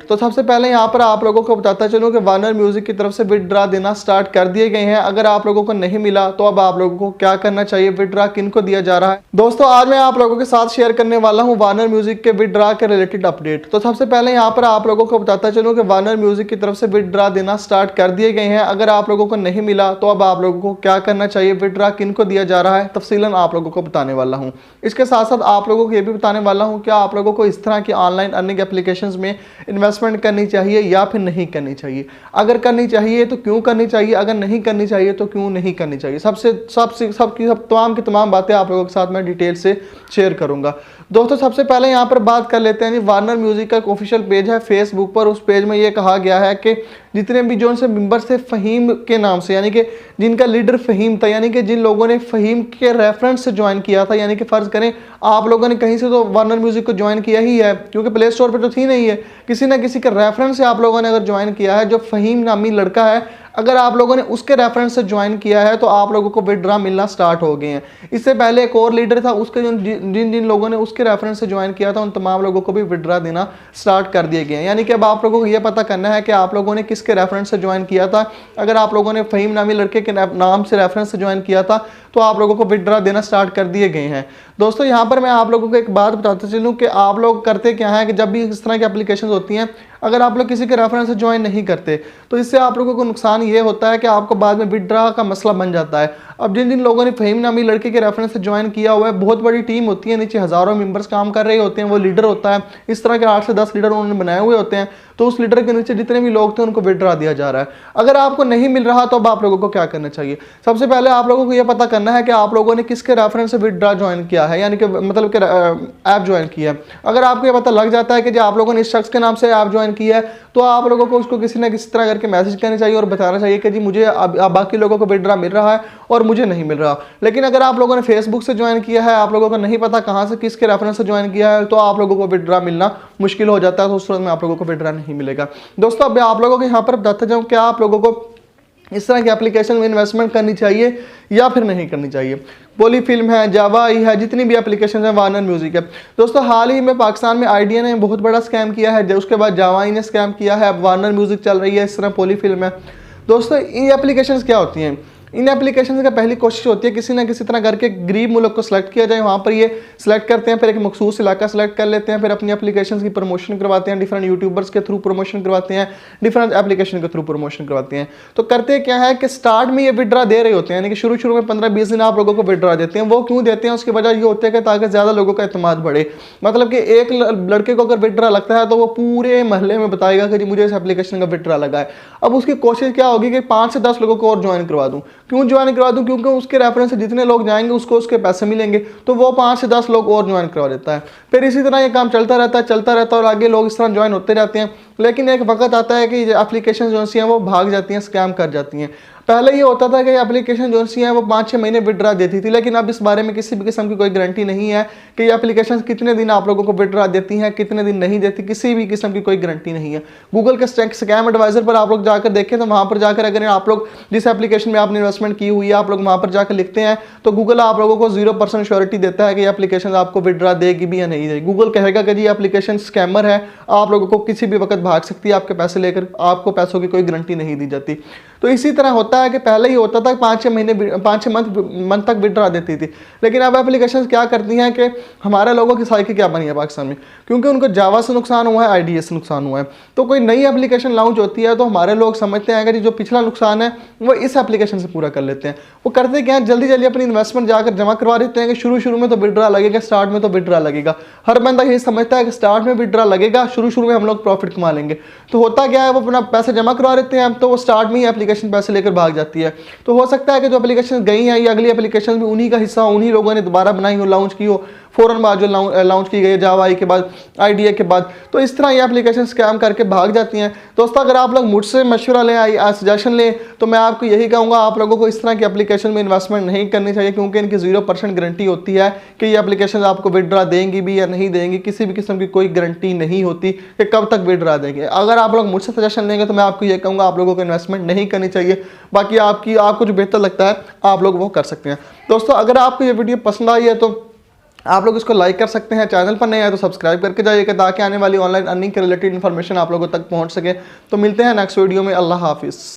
तो सबसे पहले यहाँ पर आप लोगों को बताता चलूँ कि वार्नर म्यूजिक की तरफ से विड्रा देना स्टार्ट कर दिए गए हैं। अगर आप लोगों को नहीं मिला तो अब आप लोगों को क्या करना चाहिए, विड्रा किनको दिया जा रहा है। दोस्तों आज मैं आप लोगों के साथ शेयर करने वाला हूँ वार्नर म्यूजिक के विड्रा के रिलेटेड अपडेट। तो सबसे पहले यहाँ पर आप लोगों को बताता चलूँ कि वार्नर म्यूजिक की तरफ से विड्रा देना स्टार्ट कर दिए गए हैं। अगर आप लोगों को नहीं मिला तो अब आप लोगों को क्या करना चाहिए, विड्रा किनको दिया जा रहा है, तफसीलन आप लोगों को बताने वाला हूँ। इसके साथ साथ आप लोगों को ये भी बताने वाला हूँ कि आप लोगों को इस तरह की ऑनलाइन अर्निंग एप्लीकेशंस में इन्वेस्टमेंट करनी चाहिए या फिर नहीं करनी चाहिए। अगर करनी चाहिए तो क्यों करनी चाहिए, अगर नहीं करनी चाहिए तो क्यों नहीं करनी चाहिए। तमाम की तमाम बातें आप लोगों के साथ मैं डिटेल से शेयर करूंगा। दोस्तों सबसे पहले यहाँ पर बात कर लेते हैं वार्नर म्यूजिक का ऑफिशियल पेज है फेसबुक पर। उस पेज में ये कहा गया है कि जितने भी जो उनसे मेंबर्स थे फ़हीम के नाम से, यानी कि जिनका लीडर फ़हीम था, यानी कि जिन लोगों ने फ़हीम के रेफरेंस से ज्वाइन किया था, यानी कि फ़र्ज़ करें आप लोगों ने कहीं से तो वार्नर म्यूजिक को ज्वाइन किया ही है, क्योंकि प्ले स्टोर पर तो थी नहीं है, किसी ना किसी के रेफरेंस से आप लोगों ने अगर ज्वाइन किया है, जो फ़हीम नामी लड़का है, अगर आप लोगों ने उसके रेफरेंस से ज्वाइन किया है तो आप लोगों को विड्रा मिलना स्टार्ट हो गए हैं। इससे पहले एक और लीडर था, उसके जिन जिन लोगों ने उसके रेफरेंस से ज्वाइन किया था उन तमाम लोगों को भी विड्रा देना स्टार्ट कर दिए गए हैं। यानी कि अब आप लोगों को यह पता करना है कि आप लोगों ने किसके रेफरेंस से ज्वाइन किया था। अगर आप लोगों ने फ़हीम नामी लड़के के नाम से रेफरेंस से ज्वाइन किया था तो आप लोगों को विड्रा देना स्टार्ट कर दिए गए हैं। दोस्तों यहाँ पर मैं आप लोगों को एक बात बताता चलूँ कि आप लोग करते क्या है कि जब भी इस तरह की एप्लीकेशन होती हैं, अगर आप लोग किसी के रेफरेंस से ज्वाइन नहीं करते तो इससे आप लोगों को नुकसान ये होता है कि आपको बाद में विड्रा का मसला बन जाता है। अब जिन जिन लोगों ने फ़हीम नामी लड़के के रेफरेंस से ज्वाइन किया हुआ है, बहुत बड़ी टीम होती है, नीचे हज़ारों मेंबर्स काम कर रहे होते हैं, वो लीडर होता है, इस तरह के 8 से 10 लीडर उन्होंने बनाए हुए होते हैं, तो उस लीडर के नीचे जितने भी लोग थे उनको विड्रा दिया जा रहा है। अगर आपको नहीं मिल रहा तो अब आप लोगों को क्या करना चाहिए। सबसे पहले आप लोगों को यह पता करना है कि आप लोगों ने किसके रेफरेंस से विड्रा ज्वाइन किया है, यानी कि मतलब कि ऐप ज्वाइन किया है। अगर आपको ये पता लग जाता है कि जो आप लोगों ने इस शख्स के नाम से ऐप ज्वाइन किया है तो आप लोगों को उसको किसी ना किसी तरह करके मैसेज करना चाहिए और बताना चाहिए कि जी मुझे अब बाकी लोगों को विड्रा मिल रहा है और मुझे नहीं मिल रहा। लेकिन अगर आप लोगों ने फेसबुक से ज्वाइन किया है, आप लोगों को नहीं पता कहाँ से किसके रेफरेंस से ज्वाइन किया है, तो आप लोगों को विड्रा मिलना मुश्किल हो जाता है, तो उस सूरत में आप लोगों को विड्रा नहीं मिलेगा। दोस्तों अब आप लोगों को यहाँ पर बताता जाऊँ क्या आप लोगों को इस तरह की एप्लीकेशन में इन्वेस्टमेंट करनी चाहिए या फिर नहीं करनी चाहिए। पॉलीफिल्म है, जावा आई है, जितनी भी एप्लीकेशन है, वार्नर म्यूजिक है। दोस्तों हाल ही में पाकिस्तान में आइडिया ने बहुत बड़ा स्कैम किया है, उसके बाद जावा आई ने स्कैम किया है, अब वार्नर म्यूजिक चल रही है, इस तरह पॉलीफिल्म है। दोस्तों ये एप्लीकेशंस क्या होती हैं, इन एप्लीकेशन का पहली कोशिश होती है किसी ना किसी तरह करके गरीब मुल्क को सिलेक्ट किया जाए, वहाँ पर ये सिलेक्ट करते हैं, फिर एक मखसूस इलाका सेलेक्ट कर लेते हैं, फिर अपनी एप्लीकेशन की प्रमोशन करवाते हैं, डिफरेंट यूट्यूबर्स के थ्रू प्रमोशन करवाते हैं, डिफरेंट एप्लीकेशन के थ्रू प्रमोशन करवाते हैं। तो करते क्या है कि स्टार्ट में ये विड्रा दे रहे होते हैं, यानी कि शुरू में 15-20 दिन आप लोगों को विड्रा देते हैं। वो क्यों देते हैं, उसकी वजह ये होती है कि ताकि ज़्यादा लोगों का एतमाद बढ़े। मतलब कि एक लड़के को अगर विड्रा लगता है तो वो पूरे महल्ले में बताएगा कि जी मुझे इस एप्लीकेशन का विड्रा लगा है। अब उसकी कोशिश क्या होगी कि 5 से 10 लोगों को और ज्वाइन करवा दूँ। क्यों ज्वाइन करवा दूं, क्योंकि उसके रेफरेंस से जितने लोग जाएंगे उसको उसके पैसे मिलेंगे, तो वो 5 से 10 लोग और ज्वाइन करवा देता है। फिर इसी तरह ये काम चलता रहता है और आगे लोग इस तरह ज्वाइन होते रहते हैं। लेकिन एक वक्त आता है कि एप्लीकेशन जो सी हैं वो भाग जाती हैं, स्कैम कर जाती हैं। पहले ये होता था कि एप्लीकेशन जो सी हैं वो 5-6 महीने विड्रा देती थी, लेकिन अब इस बारे में किसी भी किस्म की कोई गारंटी नहीं है कि ये एप्लीकेशन कितने दिन आप लोगों को विड्रा देती हैं, कितने दिन नहीं देती, किसी भी किस्म की कोई गारंटी नहीं है। गूगल के स्कैम एडवाइजर पर आप लोग जाकर देखें तो वहाँ पर जाकर अगर आप लोग जिस एप्लीकेशन में आपने इन्वेस्टमेंट की हुई है आप लोग वहाँ पर जाकर लिखते हैं तो गूगल आप लोगों को 0% श्योरिटी देता है कि एप्लीकेशन आपको विड्रा देगी भी या नहीं देगी। गूगल कहेगा कि जी एप्लीकेशन स्कैमर है, आप लोगों को किसी भी वक्त भाग सकती है आपके पैसे लेकर, आपको पैसों की कोई गारंटी नहीं दी जाती। तो इसी तरह होता है कि पहले ही होता था 5-6 मंथ तक विड्रा देती थी, लेकिन अब एप्लीकेशन क्या करती हैं कि हमारे लोगों की साइकिल क्या बनी है पाकिस्तान में, क्योंकि उनको जावा से नुकसान हुआ है, आईडीए से नुकसान हुआ है। तो कोई नई एप्लीकेशन लॉन्च होती है तो हमारे लोग समझते हैं कि जो पिछला नुकसान है वो इस एप्लीकेशन से पूरा कर लेते हैं। वो करते क्या है, जल्दी जल्दी अपनी इन्वेस्टमेंट जाकर जमा करवा देते हैं कि शुरू में तो विड्रा लगेगा, स्टार्ट में तो विड्रा लगेगा। हर बंदा यही समझता है कि स्टार्ट में विड्रा लगेगा, शुरू में हम लोग प्रॉफिट कमा लेंगे। तो होता क्या है, वो अपना पैसे जमा करवा देते हैं, तो वो स्टार्ट में ही एप्लीकेशन पैसे लेकर भाग जाती है। तो हो सकता है कि जो एप्लीकेशन गई है ये अगली एप्लीकेशन भी उन्हीं का हिस्सा, उन्हीं लोगों ने दोबारा बनाई हो, लॉन्च की हो, फौरन बाद जो लॉन्च की गई जावा आई के बाद, आईडीए के बाद। तो इस तरह ये एप्लीकेशन स्कैम करके भाग जाती हैं। दोस्तों अगर आप लोग मुझसे मशवरा लें, सजेशन लें, तो मैं आपको यही कहूँगा आप लोगों को इस तरह की एप्लीकेशन में इन्वेस्टमेंट नहीं करनी चाहिए, क्योंकि इनकी 0% गारंटी होती है कि ये एप्लीकेशन आपको विड्रा देंगी भी या नहीं देंगी। किसी भी किस्म की कोई गारंटी नहीं होती कि कब तक विड्रा देंगे। अगर आप लोग मुझसे सजेशन लेंगे तो मैं आपको ये कहूँगा आप लोगों को इन्वेस्टमेंट नहीं करनी चाहिए। बाकी आपको जो बेहतर लगता है आप लोग वो कर सकते हैं। दोस्तों अगर आपको ये वीडियो पसंद आई है तो आप लोग इसको लाइक कर सकते हैं, चैनल पर नए आए तो सब्सक्राइब करके जाइएगा ताकि आने वाली ऑनलाइन अर्निंग के रिलेटेड इन्फॉर्मेशन आप लोगों तक पहुंच सके। तो मिलते हैं नेक्स्ट वीडियो में। अल्लाह हाफिज़।